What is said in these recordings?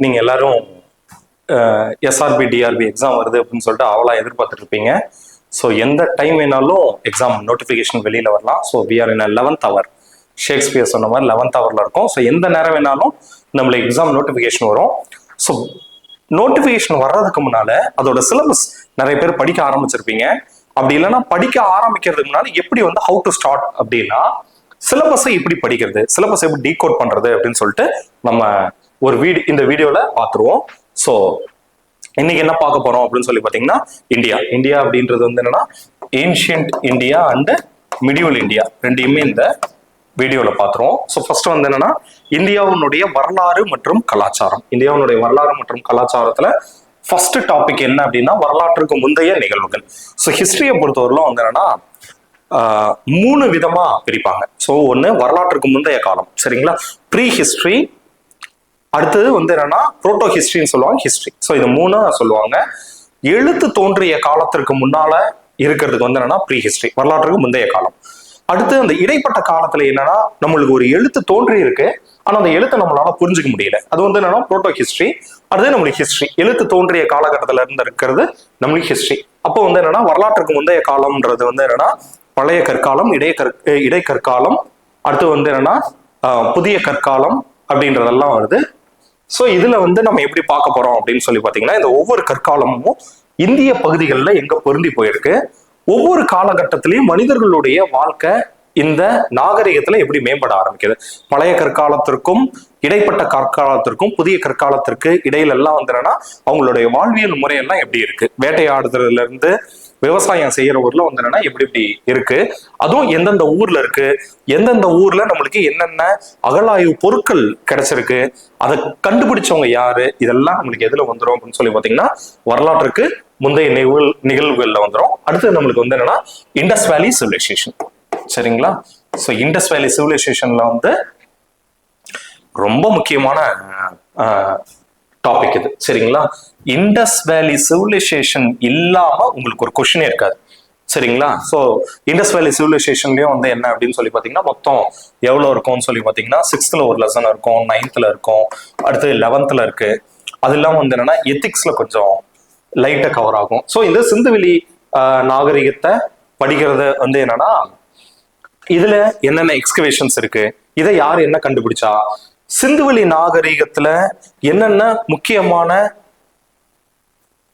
நீங்க எல்லாரும் SRP TRP exam வருது அப்படின்னு சொல்லிட்டு அவளா எதிர்பார்த்துட்டு இருப்பீங்க. ஸோ எந்த டைம் வேணாலும் எக்ஸாம் நோட்டிஃபிகேஷன் வெளியில வரலாம். So we are in 11th hour. Shakespeare சொன்ன மாதிரி 11th hourல இருக்கும். ஸோ எந்த நேரம் வேணாலும் நம்மளுக்கு எக்ஸாம் நோட்டிஃபிகேஷன் வரும். ஸோ நோட்டிஃபிகேஷன் வர்றதுக்கு முன்னால அதோட சிலபஸ் நிறைய பேர் படிக்க ஆரம்பிச்சிருப்பீங்க. அப்படி இல்லைன்னா படிக்க ஆரம்பிக்கிறதுக்கு முன்னால எப்படி வந்து ஹவு டு ஸ்டார்ட் அப்படின்னா சிலபஸை எப்படி படிக்கிறது, சிலபஸ் எப்படி டீகோட் பண்றது அப்படின்னு சொல்லிட்டு நம்ம ஒரு இந்த வீடியோல பார்த்துருவோம். ஸோ இன்னைக்கு என்ன பார்க்க போறோம் அப்படின்னு சொல்லி பார்த்தீங்கன்னா இந்தியா அப்படின்றது வந்து என்னன்னா ancient India and medieval India ரெண்டையுமே இந்த வீடியோல பார்த்துருவோம். ஸோ ஃபர்ஸ்ட் வந்து என்னன்னா இந்தியாவுடைய வரலாறு மற்றும் கலாச்சாரம். இந்தியாவுடைய வரலாறு மற்றும் கலாச்சாரத்துல ஃபர்ஸ்ட் டாபிக் என்ன அப்படின்னா வரலாற்றுக்கு முந்தைய நிகழ்வுகள். ஸோ ஹிஸ்டரியை பொறுத்தவரையிலும் வந்து என்னன்னா 3 விதமா பிரிப்பாங்க. ஸோ ஒன்று வரலாற்றுக்கு முந்தைய காலம், சரிங்களா, ப்ரீ ஹிஸ்டரி, அடுத்தது வந்து என்னன்னா புரோட்டோ ஹிஸ்டரின்னு சொல்லுவாங்க, ஹிஸ்டரி. ஸோ இது 3 சொல்லுவாங்க. எழுத்து தோன்றிய காலத்திற்கு முன்னால இருக்கிறதுக்கு வந்து என்னன்னா ப்ரீ ஹிஸ்டரி, வரலாற்றுக்கு முந்தைய காலம். அடுத்து அந்த இடைப்பட்ட காலத்துல என்னன்னா நம்மளுக்கு ஒரு எழுத்து தோன்றி இருக்கு, ஆனா அந்த எழுத்தை நம்மளால புரிஞ்சுக்க முடியல, அது வந்து என்னன்னா புரோட்டோ ஹிஸ்டரி. அடுத்து நம்மளுக்கு ஹிஸ்டரி, எழுத்து தோன்றிய காலகட்டத்துல இருந்து இருக்கிறது நம்மளுக்கு ஹிஸ்டரி. அப்போ வந்து என்னன்னா வரலாற்றுக்கு முந்தைய காலம்ன்றது வந்து என்னன்னா பழைய கற்காலம், இடைக்கற்காலம், அடுத்து வந்து என்னன்னா புதிய கற்காலம் அப்படின்றதெல்லாம் வருது. ஸோ இதுல வந்து நம்ம எப்படி பார்க்க போறோம் அப்படின்னு சொல்லி பார்த்தீங்கன்னா இந்த ஒவ்வொரு கற்காலமும் இந்திய பகுதிகளில் எங்க பொருந்தி போயிருக்கு, ஒவ்வொரு காலகட்டத்திலையும் மனிதர்களுடைய வாழ்க்கை இந்த நாகரிகத்துல எப்படி மேம்பட ஆரம்பிக்குது, பழைய கற்காலத்திற்கும் இடைப்பட்ட கற்காலத்திற்கும் புதிய கற்காலத்திற்கு இடையில எல்லாம் வந்து என்னன்னா அவங்களுடைய வாழ்வியல் முறையெல்லாம் எப்படி இருக்கு, வேட்டையாடுறதுல இருந்து விவசாயம் செய்யற ஊர்ல வந்து என்னன்னா எப்படி எப்படி இருக்கு, அதுவும் எந்தெந்த ஊர்ல இருக்கு, எந்தெந்த ஊர்ல நம்மளுக்கு என்னென்ன அகழாய்வு பொருட்கள் கிடைச்சிருக்கு, அதை கண்டுபிடிச்சவங்க யாரு, இதெல்லாம் நம்மளுக்கு எதுல வந்துடும் அப்படின்னு சொல்லி பாத்தீங்கன்னா வரலாற்றுக்கு முந்தைய நிகழ்வுகள்ல வந்துடும். அடுத்து நம்மளுக்கு வந்து என்னன்னா இண்டஸ் வேலி சிவிலைசேஷன், சரிங்களா. ஸோ இண்டஸ் வேலி சிவிலைசேஷன்ல வந்து ரொம்ப முக்கியமான டாபிக் இது, சரிங்களா. இண்டஸ் வேலி சிவிலைசேஷன் இல்லாம உங்களுக்கு ஒரு கொஸ்டினே இருக்காது, சரிங்களா. ஸோ இண்டஸ் வேலி சிவிலைசேஷன்லயும் வந்து என்ன அப்படின்னு சொல்லி பார்த்தீங்கன்னா மொத்தம் எவ்வளோ இருக்கும்னு சொல்லி பார்த்தீங்கன்னா 6th ஒரு லெசன் இருக்கும், 9th இருக்கும், அடுத்து 11th இருக்கு. அது இல்லாமல் வந்து என்னன்னா எத்திக்ஸ்ல கொஞ்சம் லைட்டா கவர் ஆகும். ஸோ இந்த சிந்துவெளி நாகரிகத்தை படிக்கிறது வந்து என்னன்னா இதுல என்னென்ன எக்ஸ்கவேஷன்ஸ் இருக்கு, இதை யார் என்ன கண்டுபிடிச்சா, சிந்துவெளி நாகரிகத்துல என்னென்ன முக்கியமான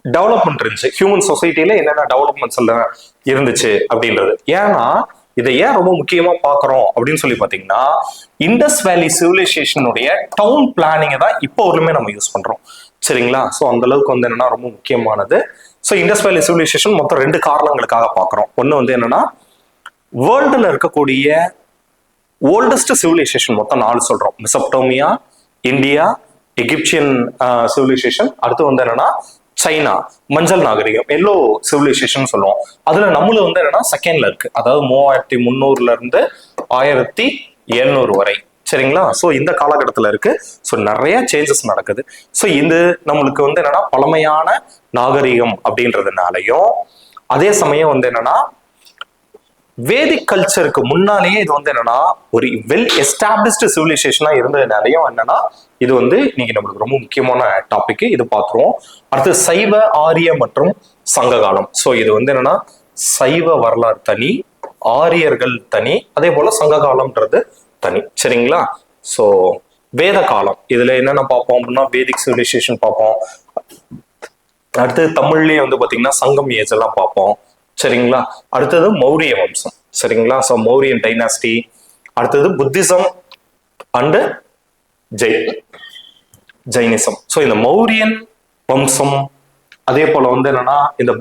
டெவலப்மெண்ட் இருந்துச்சு, ஹியூமன் சொசைட்டில என்னென்ன டெவலப்மெண்ட்ஸ் எல்லாம் இருந்துச்சு அப்படின்றது. ஏன்னா இதை ஏன் ரொம்ப முக்கியமா பாக்குறோம் அப்படின்னு சொல்லி பாத்தீங்கன்னா இண்டஸ் வேலி சிவிலைசேஷனுடைய டவுன் பிளானிங்கை தான் இப்போ ஒருமே நம்ம யூஸ் பண்றோம், சரிங்களா. ஸோ அந்த அளவுக்கு வந்து என்னன்னா ரொம்ப முக்கியமானது. ஸோ இண்டஸ் வேலி சிவிலைசேஷன் மொத்தம் 2 காரணங்களுக்காக பாக்குறோம். ஒன்னு வந்து என்னன்னா வேர்ல்டுல இருக்கக்கூடிய ஓல்டஸ்ட் சிவிலைசேஷன் மொத்தம் 4 சொல்றோம், மெசபடோமியா, இந்தியா, எகிப்சியன் சிவிலைசேஷன், அடுத்து வந்து என்னன்னா சைனா மஞ்சள் நாகரிகம், எல்லோ சிவிலைசேஷன் சொல்லுவோம். அதுல நம்மள வந்து என்னன்னா செகண்ட்ல இருக்கு, அதாவது 3300 இருந்து 1700 வரை, சரிங்களா. ஸோ இந்த காலகட்டத்தில் இருக்கு. ஸோ நிறைய சேஞ்சஸ் நடக்குது. ஸோ இது நம்மளுக்கு வந்து என்னன்னா பழமையான நாகரிகம் அப்படின்றதுனாலையும் அதே சமயம் வந்து என்னன்னா வேதிக் கல்ச்சருக்கு முன்னாலேயே இது வந்து என்னன்னா ஒரு வெல் எஸ்டாப்ளிஷ்டு சிவிலைசேஷனா இருந்ததுனாலையும் என்னன்னா இது வந்து இன்னைக்கு நம்மளுக்கு ரொம்ப முக்கியமான டாபிக், இது பார்த்துருவோம். அடுத்து சைவ, ஆரிய மற்றும் சங்க காலம். ஸோ இது வந்து என்னன்னா சைவ வரலாறு தனி, ஆரியர்கள் தனி, அதே போல சங்க காலம்ன்றது தனி, சரிங்களா. ஸோ வேத காலம் இதுல என்னென்ன பார்ப்போம் அப்படின்னா வேதிக் சிவிலைசேஷன் பார்ப்போம். அடுத்து தமிழ்லயே வந்து பாத்தீங்கன்னா சங்கம் ஏஜ் எல்லாம் பார்ப்போம், சரிங்களா. அடுத்தது மௌரிய வம்சம், சரிங்களா. ஸோ மௌரியன் டைனாஸ்டி, அடுத்தது புத்திசம் அண்டு ஜைனிசம். ஸோ இந்த மௌரியன் வம்சம் அதே போல வந்து என்னன்னா இந்த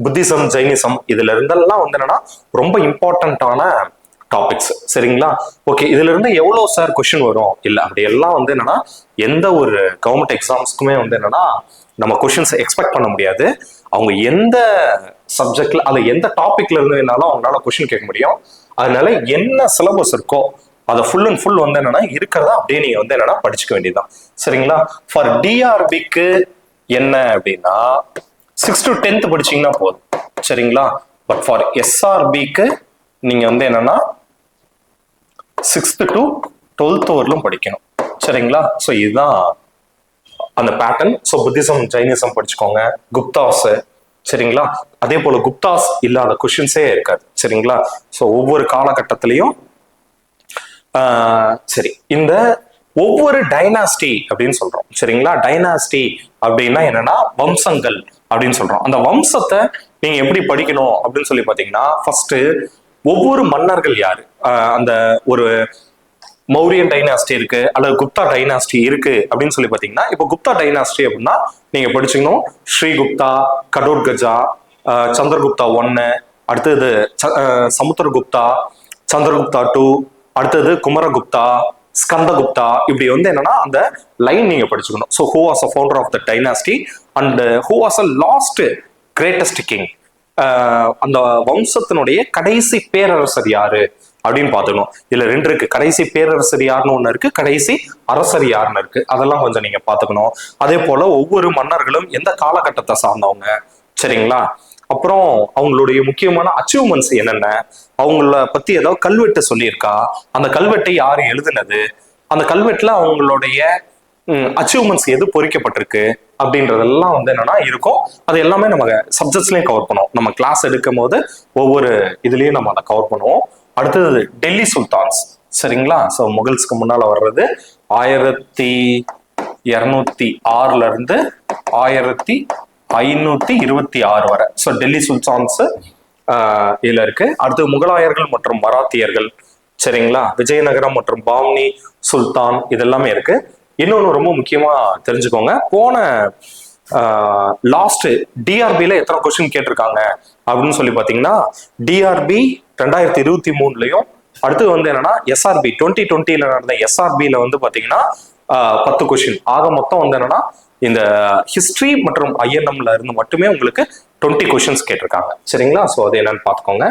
புத்திசம், ஜைனிசம் இதுல இருந்தெல்லாம் வந்து என்னன்னா ரொம்ப இம்பார்ட்டன்டான டாபிக்ஸ், சரிங்களா. ஓகே, இதுல இருந்து எவ்வளவு சார் கொஸ்டின் வரும், இல்ல அப்படி எல்லாம் வந்து என்னன்னா எந்த ஒரு கவர்மெண்ட் எக்ஸாம்ஸ்க்குமே வந்து என்னன்னா நம்ம கொஸ்டின்ஸ் எக்ஸ்பெக்ட் பண்ண முடியாது. அவங்க எந்த சப்ஜெக்ட்ல அது எந்த டாபிக்ல இருந்து வேணாலும் அவங்களால கொஸ்டின் கேட்க முடியும். அதனால என்ன சிலபஸ் இருக்கோ அதை ஃபுல் அண்ட் ஃபுல் வந்து என்னன்னா இருக்கிறதா அப்படியே நீங்க வந்து என்னன்னா படிச்சுக்க வேண்டியதுதான், சரிங்களா. ஃபார் டிஆர்பிக்கு என்ன அப்படின்னா 6th to 10th படிச்சீங்கன்னா போதும், சரிங்களா. பட் ஃபார் எஸ்ஆர்பிக்கு நீங்க வந்து என்னன்னா 6th to 12th வரலும் படிக்கணும், சரிங்களா. ஸோ இதுதான் அந்த பேட்டர்ன். ஸோ புத்திசம் ஜைனிசம் படிச்சுக்கோங்க. குப்தாஸ், சரிங்களா. அதே போல குப்தாஸ் இல்லாத கொஷின்ஸே இருக்காது, சரிங்களா. ஸோ ஒவ்வொரு காலகட்டத்திலையும் சரி, இந்த ஒவ்வொரு டைனாஸ்டி அப்படின்னு சொல்றோம், சரிங்களா. டைனாஸ்டி அப்படின்னா என்னன்னா வம்சங்கள் அப்படின்னு சொல்றோம். அந்த வம்சத்தை நீங்க எப்படி படிக்கணும் அப்படின்னு சொல்லி பாத்தீங்கன்னா, ஃபர்ஸ்ட் ஒவ்வொரு மன்னர்கள் யாரு, அந்த ஒரு மௌரியன் டைனாஸ்டி இருக்கு அல்லது குப்தா டைனாஸ்டி இருக்கு அப்படின்னு சொல்லி பாத்தீங்கன்னா, இப்போ குப்தா டைனாஸ்டி அப்படின்னா நீங்க படிச்சுக்கணும் ஸ்ரீகுப்தா, கடோத்கஜா, சந்திரகுப்தா 1, அடுத்தது சமுத்திரகுப்தா, சந்திரகுப்தா 2, அடுத்தது குமரகுப்தா, ஸ்கந்தகுப்தா. இப்படி வந்து என்னன்னா அந்த லைன் நீங்க படிச்சுக்கணும். So who was a founder of the dynasty and who was a last greatest king, அந்த வம்சத்தினுடைய கடைசி பேரரசர் யாரு அப்படின்னு பார்த்துக்கணும். இதுல 2 இருக்கு, கடைசி பேரரசர் யாருன்னு ஒண்ணு இருக்கு, கடைசி அரசர் யாருன்னு இருக்கு. அதெல்லாம் கொஞ்சம் நீங்க பாத்துக்கணும். அதே போல ஒவ்வொரு மன்னர்களும் எந்த காலகட்டத்தை சார்ந்தவங்க, சரிங்களா. அப்புறம் அவங்களுடைய முக்கியமான அச்சீவ்மெண்ட்ஸ் என்னென்ன, அவங்கள பத்தி ஏதாவது கல்வெட்டு சொல்லியிருக்கா, அந்த கல்வெட்டை யாரு எழுதுனது, அந்த கல்வெட்டுல அவங்களுடைய அச்சீவ்மெண்ட்ஸ் எது பொறிக்கப்பட்டிருக்கு அப்படின்றதெல்லாம் வந்து என்னன்னா இருக்கும். அது எல்லாமே நம்ம சப்ஜெக்ட்ஸ்லயும் கவர் பண்ணுவோம். நம்ம கிளாஸ் எடுக்கும் போது ஒவ்வொரு இதுலயும் நம்ம அதை கவர் பண்ணுவோம். அடுத்தது டெல்லி சுல்தான்ஸ், சரிங்களா. ஸோ முகல்ஸ்க்கு முன்னால வர்றது 1206 இருந்து 1526 வரை. ஸோ டெல்லி சுல்தான்ஸ் இதுல இருக்கு. அடுத்து முகலாயர்கள் மற்றும் மராத்தியர்கள், சரிங்களா. விஜயநகரம் மற்றும் பாம்னி சுல்தான் இதெல்லாமே இருக்கு. இன்னொன்று ரொம்ப முக்கியமா தெரிஞ்சுக்கோங்க, போன லாஸ்ட் டிஆர்பில எத்தனை கொஸ்டின் கேட்டிருக்காங்க அப்படின்னு சொல்லி பாத்தீங்கன்னா, டிஆர்பி 2023லயும் அடுத்து வந்து என்னன்னா எஸ்ஆர்பி 2020ல நடந்த எஸ்ஆர்பில வந்து பாத்தீங்கன்னா 10 கொஸ்டின் ஆக மொத்தம் வந்து என்னன்னா இந்த ஹிஸ்டரி மற்றும் ஐஎன்எம்ல இருந்து மட்டுமே உங்களுக்கு 20 கொஸ்டின்ஸ் கேட்டிருக்காங்க, சரிங்களா. ஸோ அது என்னன்னு பார்த்துக்கோங்க.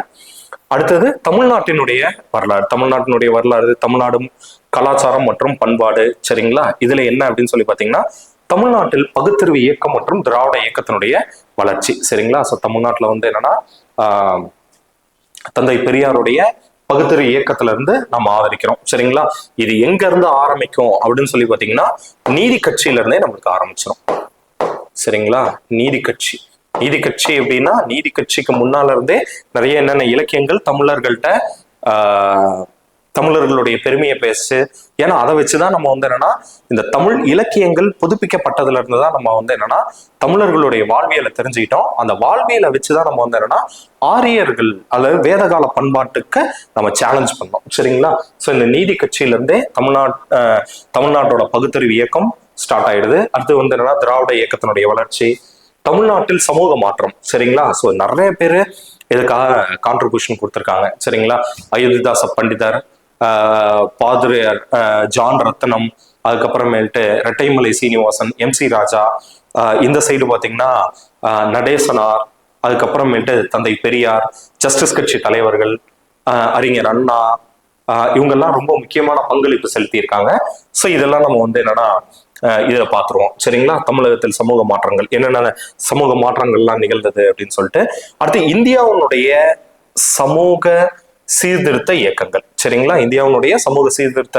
அடுத்தது தமிழ்நாட்டினுடைய வரலாறு. தமிழ்நாட்டினுடைய வரலாறு, தமிழ்நாடு கலாச்சாரம் மற்றும் பண்பாடு, சரிங்களா. இதுல என்ன அப்படின்னு சொல்லி பாத்தீங்கன்னா, தமிழ்நாட்டில் பகுத்தறிவு இயக்கம் மற்றும் திராவிட இயக்கத்தினுடைய வளர்ச்சி, சரிங்களா. ஸோ தமிழ்நாட்டில் வந்து என்னன்னா தந்தை பெரியாருடைய பகுத்தறிவு இயக்கத்துல இருந்து நம்ம ஆதரிக்கிறோம், சரிங்களா. இது எங்க இருந்து ஆரம்பிக்கும் அப்படின்னு சொல்லி பாத்தீங்கன்னா, நீதி கட்சியில இருந்தே நம்மளுக்கு ஆரம்பிச்சிடும், சரிங்களா. நீதி கட்சி, நீதி கட்சி அப்படின்னா நீதி கட்சிக்கு முன்னால இருந்தே நிறைய என்னென்ன இலக்கியங்கள் தமிழர்கள்ட்ட தமிழர்களுடைய பெருமையை பேசு. ஏன்னா அதை வச்சுதான் நம்ம வந்து என்னன்னா இந்த தமிழ் இலக்கியங்கள் புதுப்பிக்கப்பட்டதுல இருந்துதான் நம்ம வந்து என்னன்னா தமிழர்களுடைய வாழ்வியலை தெரிஞ்சுக்கிட்டோம். அந்த வாழ்வியலை வச்சுதான் நம்ம வந்து என்னன்னா ஆரியர்கள் அல்லது வேதகால பண்பாட்டுக்கு நம்ம சேலஞ்ச் பண்ணோம், சரிங்களா. ஸோ இந்த நீதி கட்சியில இருந்தே தமிழ்நாட்டோட பகுத்தறிவு இயக்கம் ஸ்டார்ட் ஆயிடுது. அடுத்து வந்து என்னன்னா திராவிட இயக்கத்தினுடைய வளர்ச்சி, தமிழ்நாட்டில் சமூக மாற்றம், சரிங்களா. ஸோ நிறைய பேர் இதுக்காக கான்ட்ரிபியூஷன் கொடுத்துருக்காங்க, சரிங்களா. அயோத்திதாச பண்டிதர், பாதிரியார் ஜான் ரத்னம், அதுக்கப்புறமேட்டு ரெட்டைமலை சீனிவாசன், MC ராஜா, இந்த சைடு பார்த்தீங்கன்னா நடேசனார், அதுக்கப்புறமேட்டு தந்தை பெரியார், ஜஸ்டிஸ் கட்சி தலைவர்கள், அறிஞர் அண்ணா, இவங்கெல்லாம் ரொம்ப முக்கியமான பங்களிப்பு செலுத்தியிருக்காங்க. ஸோ இதெல்லாம் நம்ம வந்து என்னன்னா இதை பார்த்துருவோம், சரிங்களா. தமிழகத்தில் சமூக மாற்றங்கள், என்னென்ன சமூக மாற்றங்கள்லாம் நிகழ்ந்தது அப்படின்னு சொல்லிட்டு. அடுத்து இந்தியாவுடைய சமூக சீர்திருத்த இயக்கங்கள், சரிங்களா. இந்தியாவுடைய சமூக சீர்திருத்த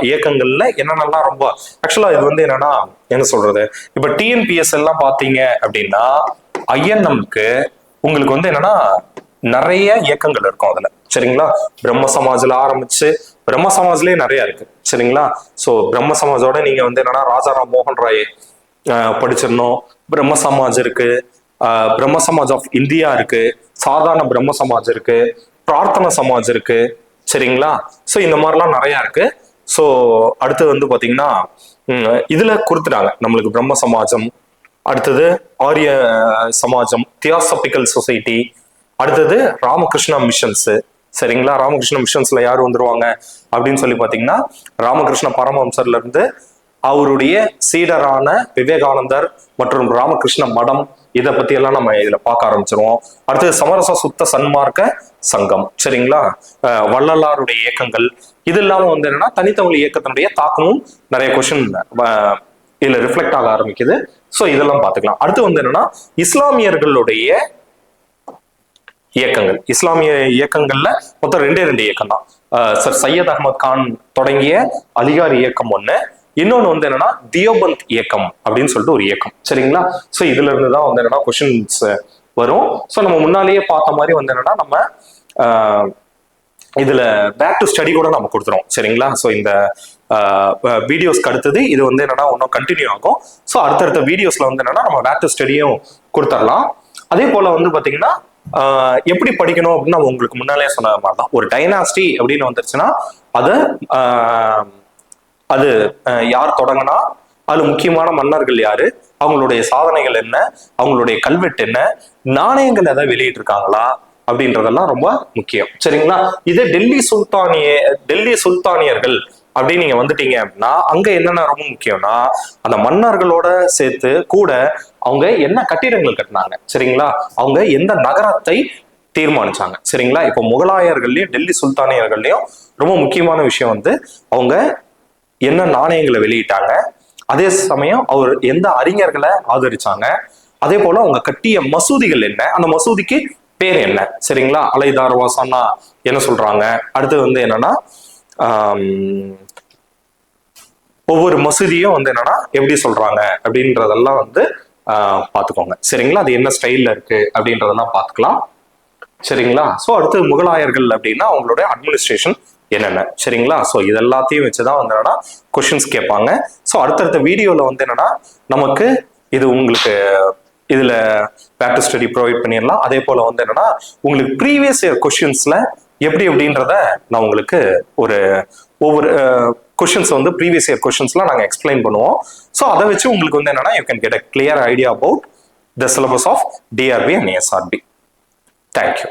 இயக்கங்கள்ல என்னென்னலாம் ரொம்ப ஆக்சுவலா இது வந்து என்னன்னா என்ன சொல்றது, இப்ப டிஎன்பிஎஸ் எல்லாம் பாத்தீங்க அப்படின்னா ஐஎன்எம்க்கு உங்களுக்கு வந்து என்னன்னா நிறைய இயக்கங்கள் இருக்கும் அதுல, சரிங்களா. பிரம்ம சமாஜ்ல ஆரம்பிச்சு, பிரம்ம சமாஜ்லயே நிறைய இருக்கு, சரிங்களா. ஸோ பிரம்ம சமாஜோட நீங்க வந்து என்னன்னா ராஜாராம் மோகன் ராய் படிச்சிடணும். பிரம்ம சமாஜ் இருக்கு, பிரம்ம சமாஜ் ஆஃப் இந்தியா இருக்கு, சாதாரண பிரம்ம சமாஜ் இருக்கு, பிரார்த்தனை சமாஜ் இருக்கு, சரிங்களா. ஸோ இந்த மாதிரிலாம் நிறைய இருக்கு. ஸோ அடுத்து வந்து பாத்தீங்கன்னா இதுல கொடுத்துட்டாங்க நம்மளுக்கு பிரம்ம சமாஜம், அடுத்தது ஆரிய சமாஜம், தியாசபிக்கல் சொசைட்டி, அடுத்தது ராமகிருஷ்ணா மிஷன்ஸ், சரிங்களா. ராமகிருஷ்ண மிஷன்ஸ்ல யார் வந்துருவாங்க அப்படின்னு சொல்லி பாத்தீங்கன்னா, ராமகிருஷ்ண பரமஹம்சர்ல இருந்து அவருடைய சீடரான விவேகானந்தர் மற்றும் ராமகிருஷ்ண மடம், இதை பத்தி எல்லாம் நம்ம இதுல பார்க்க ஆரம்பிச்சிருவோம். அடுத்தது சமரச சுத்த சன்மார்க்க சங்கம், சரிங்களா. வள்ளலாருடைய இயக்கங்கள், இது இல்லாம வந்து என்னன்னா தனித்தமிழ் இயக்கத்தினுடைய தாக்கமும் நிறைய கொஸ்டின் இதுல ரிஃப்ளெக்ட் ஆக ஆரம்பிக்குது. ஸோ இதெல்லாம் பார்த்துக்கலாம். அடுத்து வந்து என்னன்னா இஸ்லாமியர்களுடைய இயக்கங்கள். இஸ்லாமிய இயக்கங்கள்ல மொத்தம் ரெண்டு இயக்கம் தான். சர் சையத் அகமது கான் தொடங்கிய அலிகார் இயக்கம் ஒண்ணு, இன்னொன்னு வந்து என்னன்னா தியோபந்த் இயக்கம் அப்படின்னு சொல்லிட்டு ஒரு இயக்கம். சரிங்களா? ஸோ இதுல இருந்து தான் வந்து என்னன்னா கொஸ்டின்ஸ் வரும். ஸோ நம்ம முன்னாலேயே பார்த்த மாதிரி வந்து என்னன்னா நம்ம இதுல பேக் டு ஸ்டடி கூட நம்ம கொடுத்துறோம். சரிங்களா? ஸோ இந்த வீடியோஸ்க்கு அடுத்தது இது வந்து என்னன்னா இன்னும் கண்டினியூ ஆகும். ஸோ அடுத்தடுத்த வீடியோஸ்ல வந்து என்னன்னா நம்ம பேக் டு ஸ்டடியும் கொடுத்துடலாம். அதே போல வந்து பாத்தீங்கன்னா எப்படி படிக்கணும் அப்படின்னு நம்ம உங்களுக்கு முன்னாலே சொன்ன மாதிரி தான். ஒரு டைனாஸ்டி அப்படின்னு வந்துருச்சுன்னா அது யார் தொடங்கினா, அதுல முக்கியமான மன்னர்கள் யாரு, அவங்களுடைய சாதனைகள் என்ன, அவங்களுடைய கல்வெட்டு என்ன, நாணயங்கள் எதாவது வெளியிட்டு இருக்காங்களா அப்படின்றதெல்லாம் ரொம்ப முக்கியம். சரிங்களா? இதே டெல்லி சுல்தானியர்கள் அப்படின்னு நீங்க வந்துட்டீங்க அப்படின்னா அங்க என்னென்ன ரொம்ப முக்கியம்னா அந்த மன்னர்களோட சேர்த்து கூட அவங்க என்ன கட்டிடங்கள் கட்டினாங்க. சரிங்களா? அவங்க எந்த நகரத்தை தீர்மானிச்சாங்க. சரிங்களா? இப்போ முகலாயர்கள்லயும் டெல்லி சுல்தானியர்கள்லயும் ரொம்ப முக்கியமான விஷயம் வந்து அவங்க என்ன நாணயங்களை வெளியிட்டாங்க, அதே சமயம் அவர் எந்த அறிஞர்களை ஆதரிச்சாங்க, அதே போல அவங்க கட்டிய மசூதிகள் என்ன, அந்த மசூதிக்கு பேர் என்ன. சரிங்களா? அலை தார்வாசான்னா என்ன சொல்றாங்க, அடுத்து வந்து என்னன்னா ஒவ்வொரு மசூதியும் வந்து என்னன்னா எப்படி சொல்றாங்க அப்படின்றதெல்லாம் வந்து பார்த்துக்கோங்க. சரிங்களா? அது என்ன ஸ்டைல்ல இருக்கு அப்படின்றதெல்லாம் பார்த்துக்கலாம். சரிங்களா? ஸோ அடுத்து முகலாயர்கள் அப்படின்னா அவங்களுடைய அட்மினிஸ்ட்ரேஷன் என்னென்ன. சரிங்களா? ஸோ இது எல்லாத்தையும் வச்சுதான் வந்து என்னன்னா கொஸ்டின்ஸ் கேட்பாங்க. ஸோ அடுத்தடுத்த வீடியோல வந்து என்னன்னா நமக்கு இது உங்களுக்கு இதுல பேக் டு ஸ்டடி ப்ரொவைட் பண்ணிடலாம். அதே போல வந்து என்னன்னா உங்களுக்கு ப்ரீவியஸ் இயர் கொஸ்டின்ஸ்ல எப்படி அப்படின்றத நான் உங்களுக்கு ஒவ்வொரு கொஸ்டின்ஸ் வந்து ப்ரீவியஸ் இயர் கொஸ்டின்ஸ்லாம் நாங்கள் எக்ஸ்பிளைன் பண்ணுவோம். ஸோ அதை வச்சு உங்களுக்கு வந்து என்னன்னா you can get a clear idea about the syllabus of TRB and SRB. Thank you.